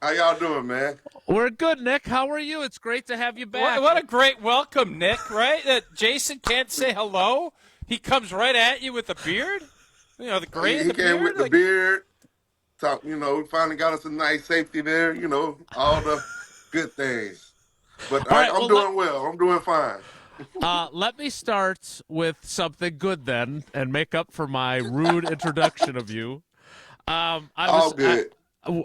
How y'all doing, man? We're good, Nick. How are you? It's great to have you back. What a great welcome, Nick, right? That Jason can't say hello. He comes right at you with a beard. You know, the gray He and the came with beard. the beard. Talk, we finally got us a nice safety there. All the good things. But All right, I'm doing well. I'm doing fine. Let me start with something good then and make up for my rude introduction of you. All good. And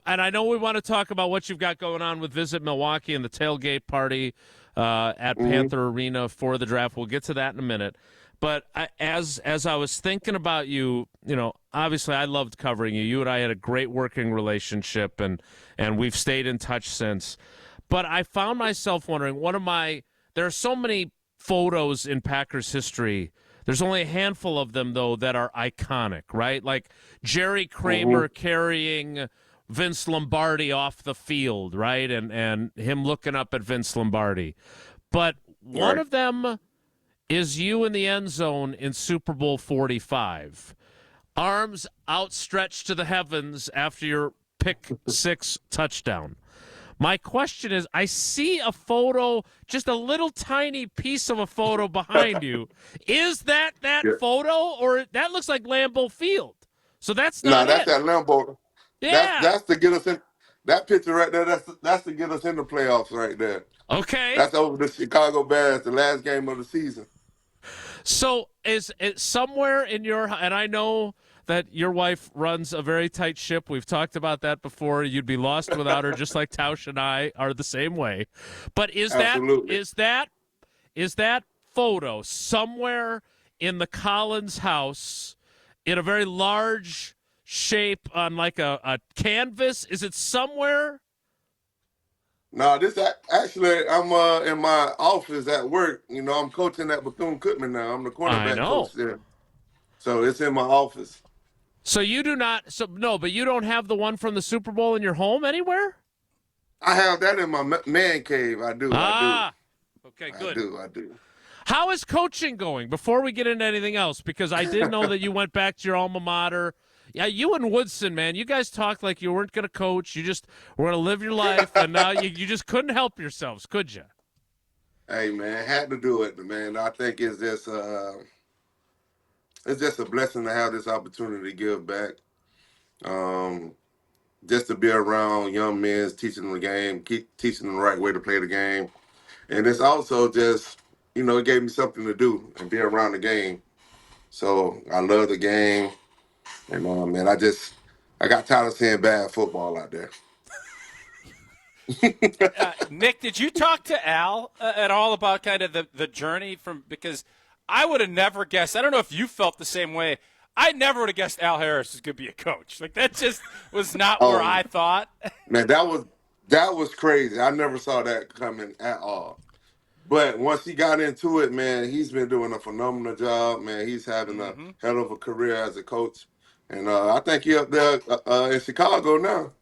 I know we want to talk about what you've got going on with Visit Milwaukee and the tailgate party at Panther Arena for the draft. We'll get to that in a minute. But as I was thinking about you, obviously I loved covering you. You and I had a great working relationship, and we've stayed in touch since. But I found myself wondering, there are so many photos in Packers history. There's only a handful of them, though, that are iconic, right? Like Jerry Kramer carrying Vince Lombardi off the field, right? And him looking up at Vince Lombardi. But one of them is you in the end zone in Super Bowl 45. Arms outstretched to the heavens after your pick six touchdown. My question is, I see a photo, just a little tiny piece of a photo behind you. Is that photo, or that looks like Lambeau Field? So that's not that's it. that Lambeau. Yeah. That's to get us in. That picture right there, that's to get us in the playoffs right there. Okay. That's over the Chicago Bears, the last game of the season. So is it somewhere in and I know that your wife runs a very tight ship. We've talked about that before. You'd be lost without her, just like Tausch and I are the same way. But is that photo somewhere in the Collins house in a very large shape on like a canvas? Is it somewhere? No, this actually, I'm in my office at work. I'm coaching at Bethune-Cookman now. I'm the cornerback coach there. So it's in my office. So you do not. So no, but you don't have the one from the Super Bowl in your home anywhere? I have that in my man cave. I do. Okay, good. I do. How is coaching going? Before we get into anything else, because I did know that you went back to your alma mater. Yeah, you and Woodson, man, you guys talked like you weren't going to coach. You just were going to live your life, and now you just couldn't help yourselves, could you? Hey, man, had to do it, man. I think it's just a blessing to have this opportunity to give back. Just to be around young men, teaching them the game, keep teaching them the right way to play the game. And it's also just, it gave me something to do and be around the game. So I love the game. And, man, I got tired of seeing bad football out there. Nick, did you talk to Al at all about kind of the journey because I would have never guessed. I don't know if you felt the same way. I never would have guessed Al Harris was going to be a coach. Like, that just was not where I thought. Man, that was crazy. I never saw that coming at all. But once he got into it, man, he's been doing a phenomenal job. Man, he's having a hell of a career as a coach. And I think he's up there in Chicago now.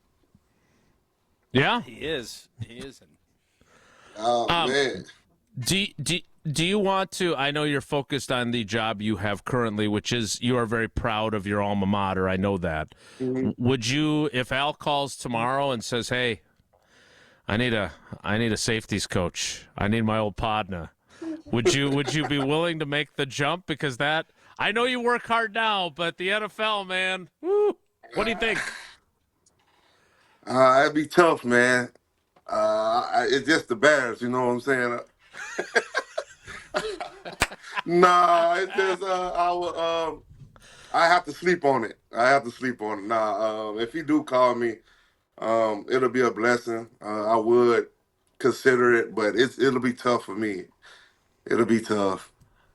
Yeah, he is. Oh, man. Do you want to? I know you're focused on the job you have currently, which is you are very proud of your alma mater. I know that. Would you, if Al calls tomorrow and says, "Hey, I need a safeties coach. I need my old partner." Would you be willing to make the jump? Because I know you work hard now, but the NFL, man, woo, what do you think? It'd be tough, man. It's just the Bears, you know what I'm saying? Nah, it's just I have to sleep on it. Nah, if he do call me, it'll be a blessing. I would consider it, but it'll be tough for me. It'll be tough.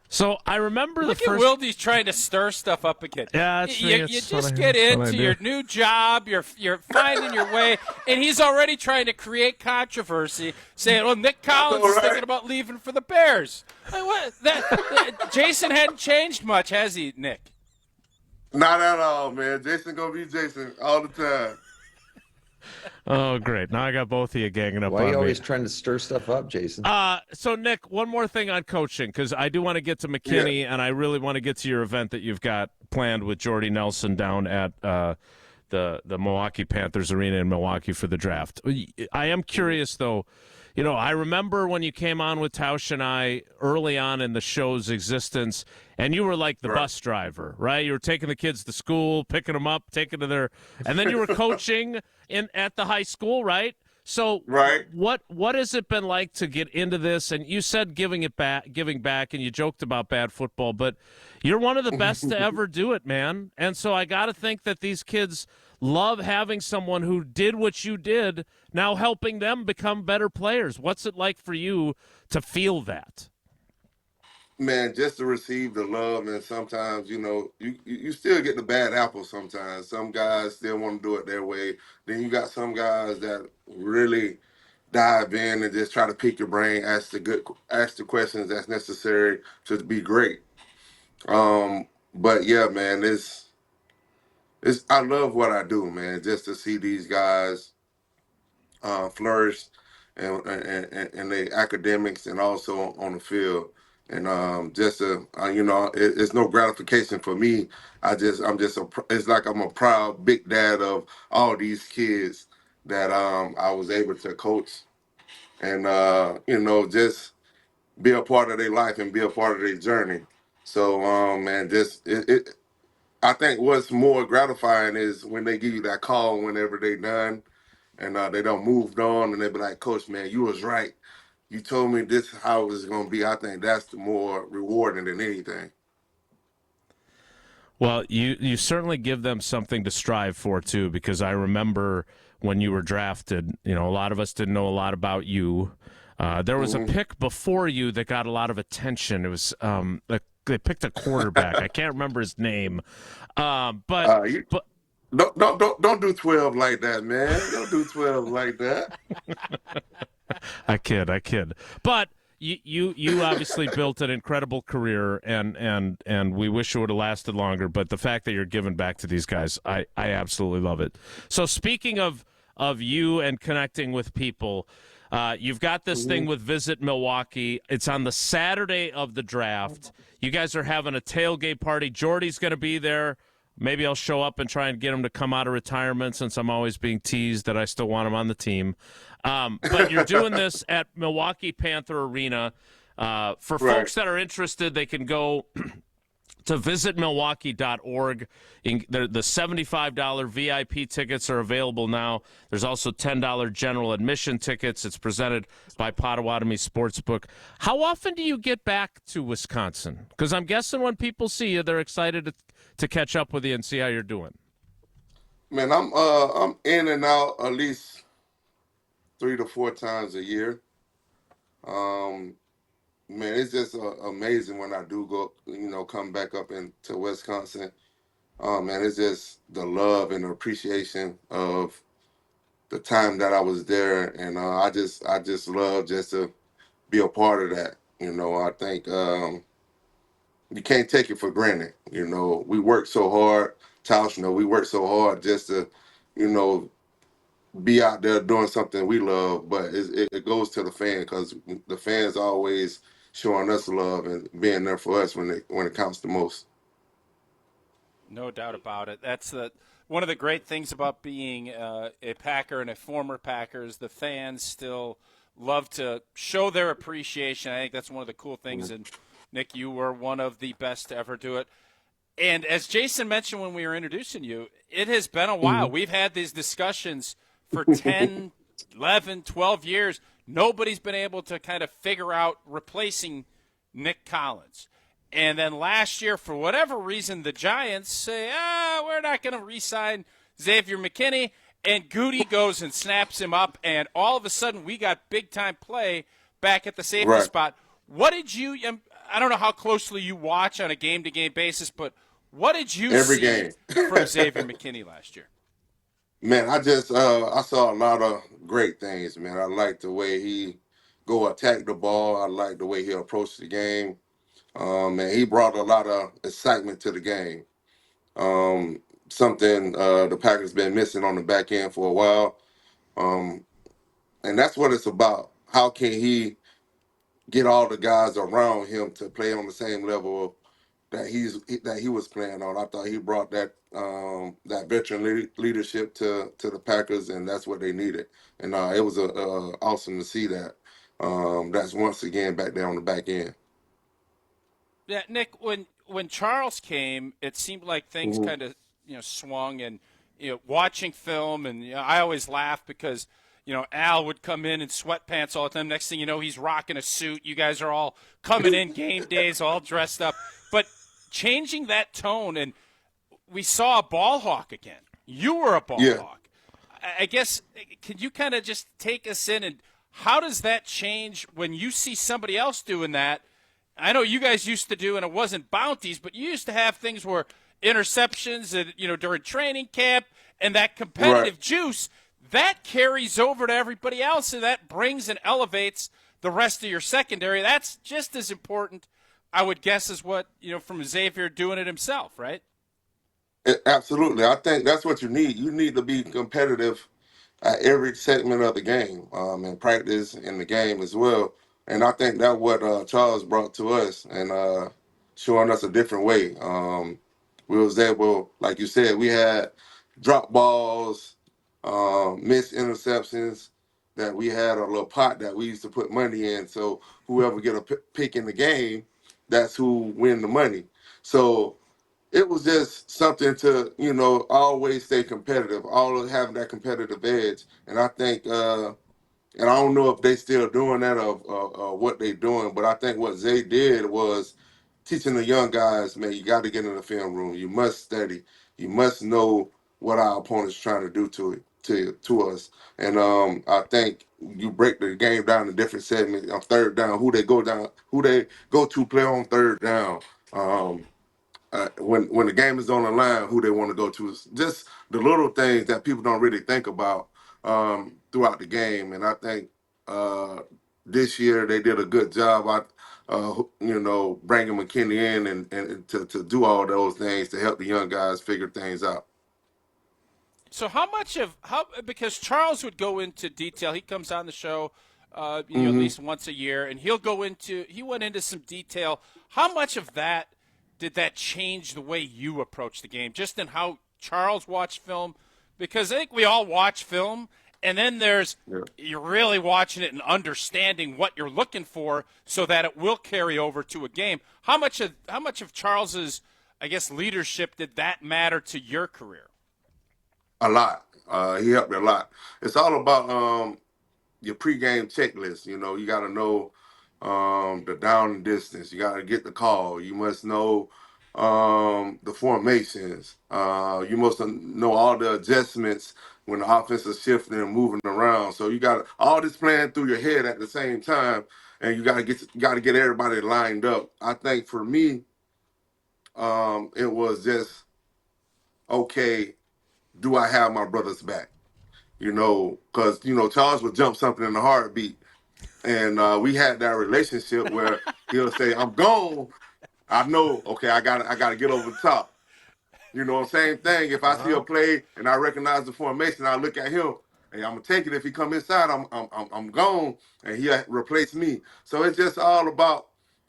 So I remember Look at Wilde's trying to stir stuff up again. Yeah, you just get into your new job, you're finding your way, and he's already trying to create controversy, saying, "Well, Nick Collins is thinking about leaving for the Bears." Like, what? Jason hadn't changed much, has he, Nick? Not at all, man. Jason gonna be Jason all the time. Oh, great. Now I got both of you ganging up on me. Why are you always trying to stir stuff up, Jason? So, Nick, one more thing on coaching, because I do want to get to McKinney, and I really want to get to your event that you've got planned with Jordy Nelson down at the the Milwaukee Panthers arena in Milwaukee for the draft. I am curious, though. You know, I remember when you came on with Tausch and I early on in the show's existence, and you were like the bus driver, right? You were taking the kids to school, picking them up, taking to their, and then you were coaching at the high school, right? So, what has it been like to get into this? And you said giving back, and you joked about bad football, but you're one of the best to ever do it, man. And so I got to think that these kids love having someone who did what you did now helping them become better players. What's it like for you to feel that? Man, just to receive the love, and sometimes, you know, you still get the bad apple sometimes. Some guys still want to do it their way. Then you got some guys that really dive in and just try to pick your brain, ask the questions that's necessary to be great. But yeah, man, it's I love what I do, man. Just to see these guys flourish and the academics and also on the field. And just to, you know, it's no gratification for me. It's like I'm a proud big dad of all these kids that I was able to coach and, you know, just be a part of their life and be a part of their journey. So, man, I think what's more gratifying is when they give you that call whenever they done and they don't moved on and they be like, Coach, man, you was right. You told me this is how it was going to be. I think that's the more rewarding than anything. Well, you certainly give them something to strive for, too, because I remember when you were drafted, you know, a lot of us didn't know a lot about you. There was a pick before you that got a lot of attention. It was they picked a quarterback. I can't remember his name. But Don't do 12 like that, man. Don't do 12 like that. I kid. But you obviously built an incredible career, and we wish it would have lasted longer. But the fact that you're giving back to these guys, I absolutely love it. So speaking of you and connecting with people, you've got this thing with Visit Milwaukee. It's on the Saturday of the draft. You guys are having a tailgate party. Jordy's going to be there. Maybe I'll show up and try and get him to come out of retirement since I'm always being teased that I still want him on the team. But you're doing this at Milwaukee Panther Arena. For folks that are interested, they can go to visitmilwaukee.org. The $75 VIP tickets are available now. There's also $10 general admission tickets. It's presented by Potawatomi Sportsbook. How often do you get back to Wisconsin? Because I'm guessing when people see you, they're excited to catch up with you and see how you're doing. Man, I'm in and out at least 3 to 4 times a year. Man, it's just amazing when I do go, you know, come back up into Wisconsin. Man, it's just the love and the appreciation of the time that I was there, and I just love just to be a part of that. You know, I think you can't take it for granted. You know, we work so hard, Tausch, you know, we work so hard just to, you know, be out there doing something we love, but it goes to the fan because the fans always showing us love and being there for us when it counts the most. No doubt about it. That's one of the great things about being a Packer and a former Packer is the fans still love to show their appreciation. I think that's one of the cool things. And Nick, you were one of the best to ever do it. And as Jason mentioned when we were introducing you, it has been a while. We've had these discussions for 10, 11, 12 years. Nobody's been able to kind of figure out replacing Nick Collins. And then last year, for whatever reason, the Giants say, we're not going to re-sign Xavier McKinney. And 𝙒𝘅 goes and snaps him up. And all of a sudden, we got big-time play back at the safety spot. What did you – I don't know how closely you watch on a game-to-game basis, but what did you see from Xavier McKinney last year? Man, I saw a lot of great things, man. I like the way he go attack the ball. I like the way he approached the game. And he brought a lot of excitement to the game. Something the Packers been missing on the back end for a while. And that's what it's about. How can he get all the guys around him to play on the same level that he was playing on. I thought he brought that veteran leadership to the Packers, and that's what they needed. And it was awesome to see that. That's once again back there on the back end. Yeah, Nick, when Charles came, it seemed like things kind of swung, and watching film, and I always laugh because Al would come in sweatpants all the time. Next thing you know, he's rocking a suit. You guys are all coming in game days, all dressed up. But changing that tone, and we saw a ball hawk again. You were a ball hawk. I guess, could you kind of just take us in, and how does that change when you see somebody else doing that? I know you guys used to do, and it wasn't bounties, but you used to have things where interceptions and during training camp, and that competitive juice that carries over to everybody else, and that brings and elevates the rest of your secondary. That's just as important, I would guess, as what from Xavier doing it himself, right? Absolutely. I think that's what you need. You need to be competitive at every segment of the game, and practice in the game as well. And I think that's what Charles brought to us, and showing us a different way. We was able, like you said, we had drop balls, missed interceptions, that we had a little pot that we used to put money in. So whoever get a pick in the game, that's who win the money. So it was just something to, always stay competitive, always having that competitive edge. And I think, and I don't know if they still doing that or what they doing, but I think what Zay did was teaching the young guys, man, you got to get in the film room. You must study. You must know what our opponent's trying to do to us. And I think you break the game down in different segments. On third down, who they go to play on third down. When the game is on the line, who they want to go to. Is just the little things that people don't really think about throughout the game. And I think this year they did a good job. Bringing McKinney in and to do all those things to help the young guys figure things out. So because Charles would go into detail, he comes on the show, at least once a year, and he went into some detail. How much of that did that change the way you approach the game, just in how Charles watched film? Because I think we all watch film, and then you're really watching it and understanding what you're looking for so that it will carry over to a game. How much of Charles's, I guess, leadership did that matter to your career? A lot. He helped me a lot. It's all about your pregame checklist. You got to know the down and distance. You got to get the call. You must know the formations. You must know all the adjustments when the offense is shifting and moving around. So you got all this playing through your head at the same time, and you got to get everybody lined up. I think for me, it was just, okay, do I have my brother's back? Because Charles would jump something in a heartbeat. And we had that relationship where he'll say, "I'm gone." I know, okay, I gotta get over the top. Same thing. If I see a play and I recognize the formation, I look at him and I'm gonna take it. If he come inside, I'm gone, and he replace me. So it's just all about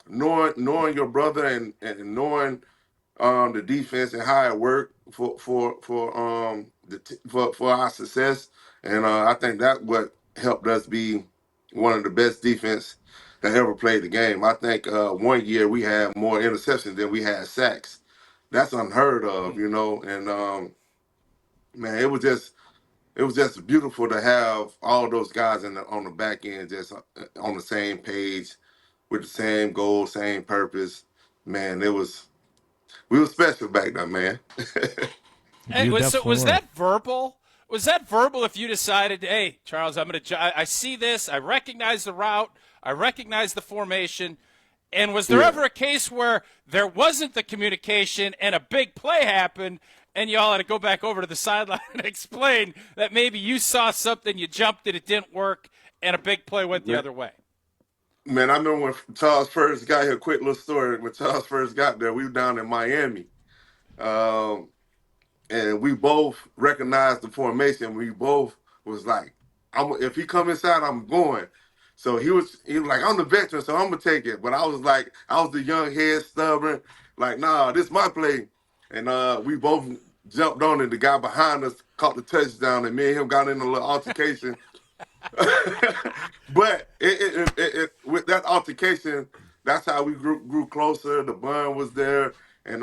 knowing your brother and knowing the defense and how it worked for our success. And I think that what helped us be one of the best defense that ever played the game. I think one year we had more interceptions than we had sacks. That's unheard of, And man, it was just beautiful to have all those guys on the back end just on the same page with the same goal, same purpose. Man, we were special back then, man. Was that verbal? Was that verbal if you decided, hey, Charles, I see this, I recognize the route, I recognize the formation, and was there ever a case where there wasn't the communication and a big play happened and you all had to go back over to the sideline and explain that maybe you saw something, you jumped it didn't work, and a big play went the other way? Man, I remember when Charles first got here, quick little story, when Charles first got there, we were down in Miami. And we both recognized the formation. We both was like, if he come inside, I'm going. So he was like, I'm the veteran, so I'm gonna take it. But I was like, I was the young head, stubborn, like, nah, this my play. And we both jumped on it. The guy behind us caught the touchdown, and me and him got in a little altercation. But with that altercation, that's how we grew closer. The bond was there, and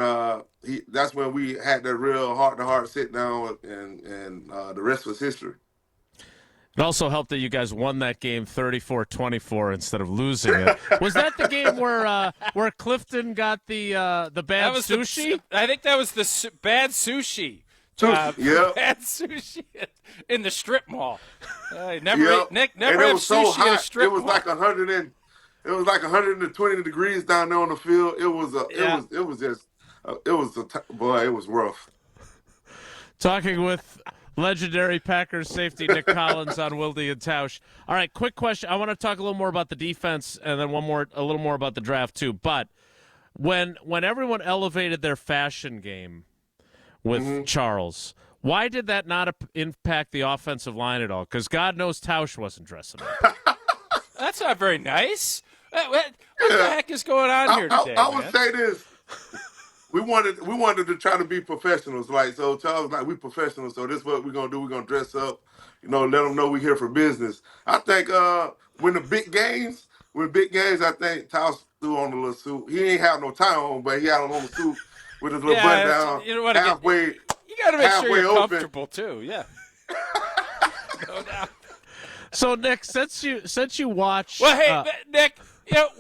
that's when we had that real heart-to-heart sit down, and the rest was history. It also helped that you guys won that game 34-24 instead of losing it. Was that the game where Clifton got the bad sushi? I think that was the bad sushi. Yeah, Bad sushi in the strip mall. Nick and never it had was so sushi in a hot. strip It was mall. like 120 degrees down there on the field. It was rough. Talking with legendary Packers safety Nick Collins on Wilde and Tausch. All right, quick question. I want to talk a little more about the defense and then a little more about the draft too. But when everyone elevated their fashion game with Charles, why did that not impact the offensive line at all? Because God knows Tausch wasn't dressing up. That's not very nice. What the heck is going on here today? I would say this. We wanted to try to be professionals. Like, so Charles was like, we professionals, so this is what we're going to do. We're going to dress up, let them know we're here for business. I think when big games, I think Tausch threw on a little suit. He ain't have no tie on, but he had on a suit with his little button down, halfway. You got to make sure you're open. comfortable too. Yeah. No doubt. So Nick, since you watch, well, hey Nick,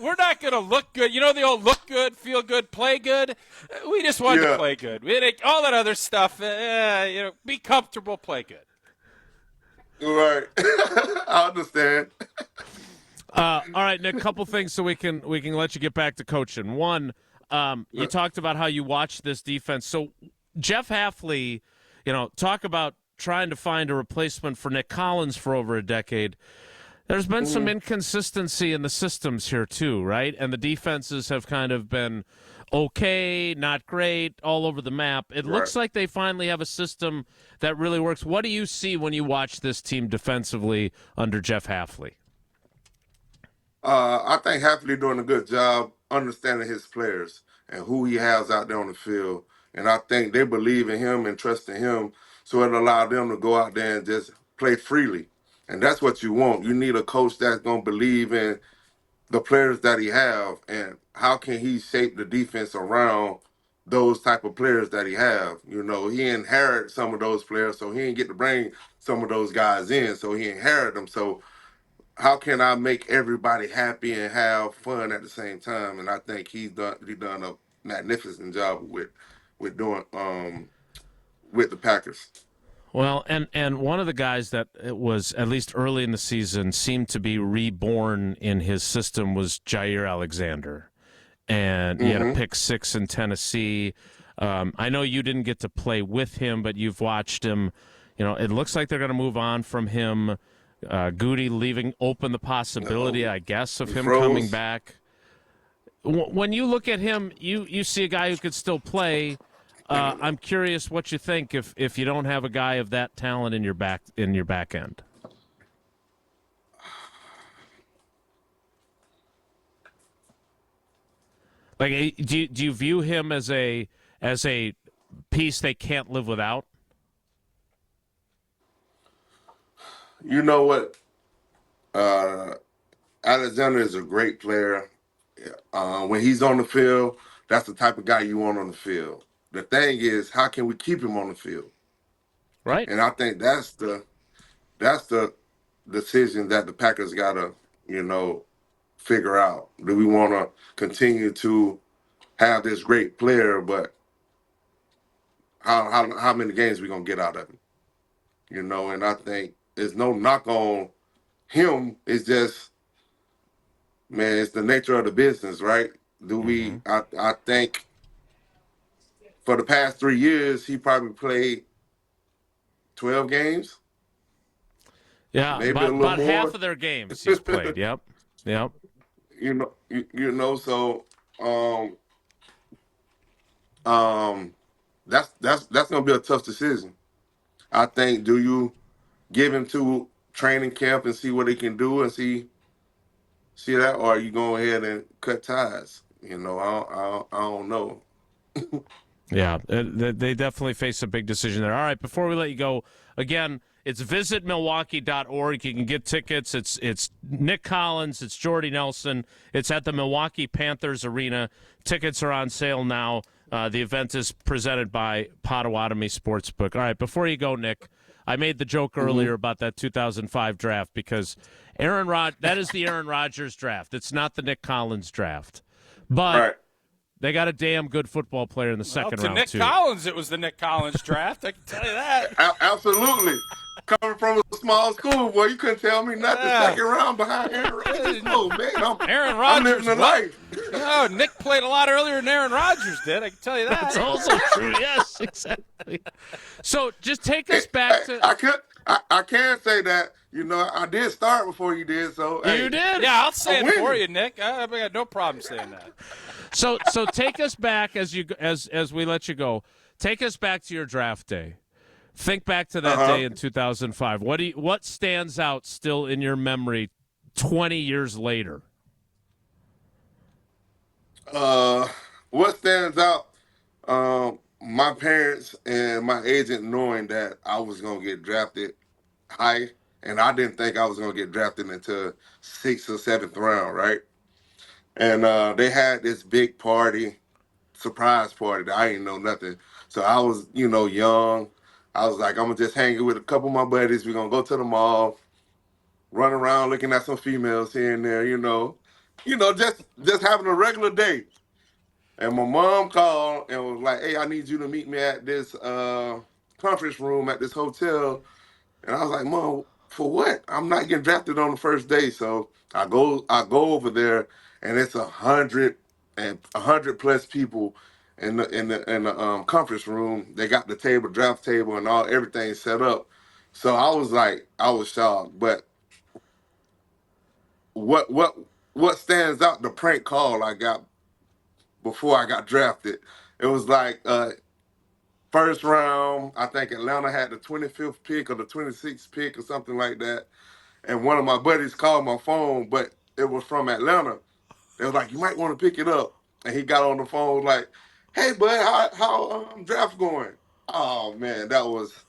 we're not going to look good. You know the old look good, feel good, play good. We just wanted to play good. All that other stuff. Be comfortable, play good. Right. I understand. All right, Nick. Couple things so we can let you get back to coaching. One, you talked about how you watched this defense. So Jeff Hafley, talk about trying to find a replacement for Nick Collins for over a decade. There's been some inconsistency in the systems here too, right? And the defenses have kind of been okay, not great, all over the map. It looks like they finally have a system that really works. What do you see when you watch this team defensively under Jeff Hafley? I think Hafley doing a good job understanding his players and who he has out there on the field. And I think they believe in him and trust in him, so it allowed them to go out there and just play freely. And that's what you want. You need a coach that's going to believe in the players that he have, and how can he shape the defense around those type of players that he have. He inherited some of those players, so he didn't get to bring some of those guys in, so he inherited them. So how can I make everybody happy and have fun at the same time? And I think he done a magnificent job with doing with the Packers. Well, and one of the guys that was, at least early in the season, seemed to be reborn in his system was Jair Alexander. And he had a pick 6 in Tennessee. I know you didn't get to play with him, but you've watched him. It looks like they're going to move on from him. 𝙒𝙬𝘀 leaving open the possibility, I guess, of him coming back. When you look at him, you see a guy who could still play. I'm curious what you think if you don't have a guy of that talent in your back end. Like, do you view him as a piece they can't live without? You know what? Alexander is a great player. When he's on the field, that's the type of guy you want on the field. The thing is, how can we keep him on the field? Right. And I think that's the decision that the Packers gotta, figure out. Do we want to continue to have this great player, but how many games we gonna get out of him? And I think there's no knock on him. It's just, man, it's the nature of the business, right? I think for the past 3 years, he probably played 12 games. Yeah, maybe about a little more. Half of their games he's played. Yep. So that's gonna be a tough decision. I think, do you give him to training camp and see what he can do and see that, or are you go ahead and cut ties? I don't know. Yeah, they definitely face a big decision there. All right, before we let you go, again, it's visitmilwaukee.org. You can get tickets. It's Nick Collins. It's Jordy Nelson. It's at the Milwaukee Panthers Arena. Tickets are on sale now. The event is presented by Potawatomi Sportsbook. All right, before you go, Nick, I made the joke earlier about that 2005 draft because that is the Aaron Rodgers draft. It's not the Nick Collins draft. But Right. they got a damn good football player in the second round, Nick too. Collins, it was the Nick Collins draft. I can tell you that. Absolutely. Coming from a small school, boy, you couldn't tell me nothing. Second round behind Aaron Rodgers. Oh, man, Aaron I'm Rodgers. living the life. No, Nick played a lot earlier than Aaron Rodgers did. I can tell you that. That's also true. Yes, exactly. So just take us back to. I can say that, I did start before you did, so. You did? Yeah, I'll say I'm it for winning. you, Nick. I got no problem saying that. So take us back as we let you go. Take us back to your draft day. Think back to that day in 2005. What stands out still in your memory 20 years later? What stands out? My parents and my agent knowing that I was gonna get drafted high, and I didn't think I was gonna get drafted into 6th or 7th round, right? And they had this big party, surprise party that I didn't know nothing. So I was, young. I was like, I'm gonna just hang with a couple of my buddies. We're gonna go to the mall, run around looking at some females here and there, just having a regular day. And my mom called and was like, hey, I need you to meet me at this conference room at this hotel. And I was like, Mom, for what? I'm not getting drafted on the first day. So I go over there, and it's 100 plus people in the conference room. They got the draft table, and everything set up. So I was shocked. But what stands out? The prank call I got before I got drafted. It was like first round. I think Atlanta had the 25th pick or the 26th pick or something like that. And one of my buddies called my phone, but it was from Atlanta. They was like, you might want to pick it up. And he got on the phone like, hey, bud, how draft going? Oh, man, I was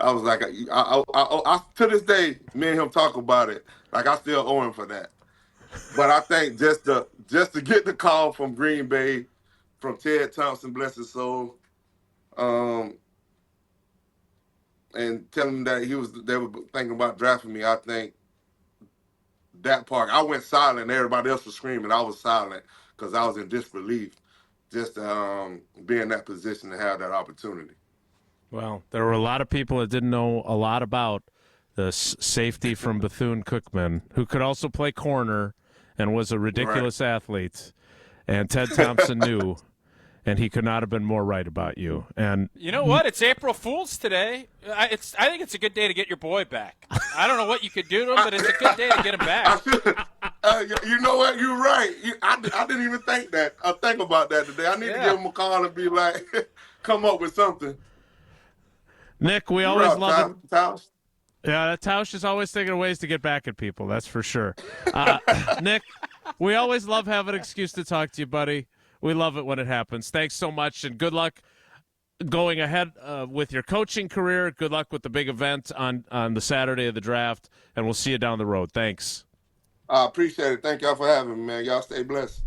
like, I to this day, me and him talk about it. Like, I still owe him for that. But I think just to get the call from Green Bay, from Ted Thompson, bless his soul, and telling him that they were thinking about drafting me, I think that part, I went silent. Everybody else was screaming. I was silent because I was in disbelief just to be in that position to have that opportunity. Well, there were a lot of people that didn't know a lot about the safety from Bethune-Cookman, who could also play corner and was a ridiculous athlete. And Ted Thompson knew, and he could not have been more right about you. And you know what? It's April Fool's today. I think it's a good day to get your boy back. I don't know what you could do to him, but it's a good day to get him back. You know what? You're right. I didn't even think about that today. I need to give him a call and be like, come up with something. Nick, we always love it. Tausch. Yeah, Tausch is always thinking of ways to get back at people. That's for sure. Nick, we always love having an excuse to talk to you, buddy. We love it when it happens. Thanks so much, and good luck going ahead with your coaching career. Good luck with the big event on the Saturday of the draft, and we'll see you down the road. Thanks. I appreciate it. Thank y'all for having me, man. Y'all stay blessed.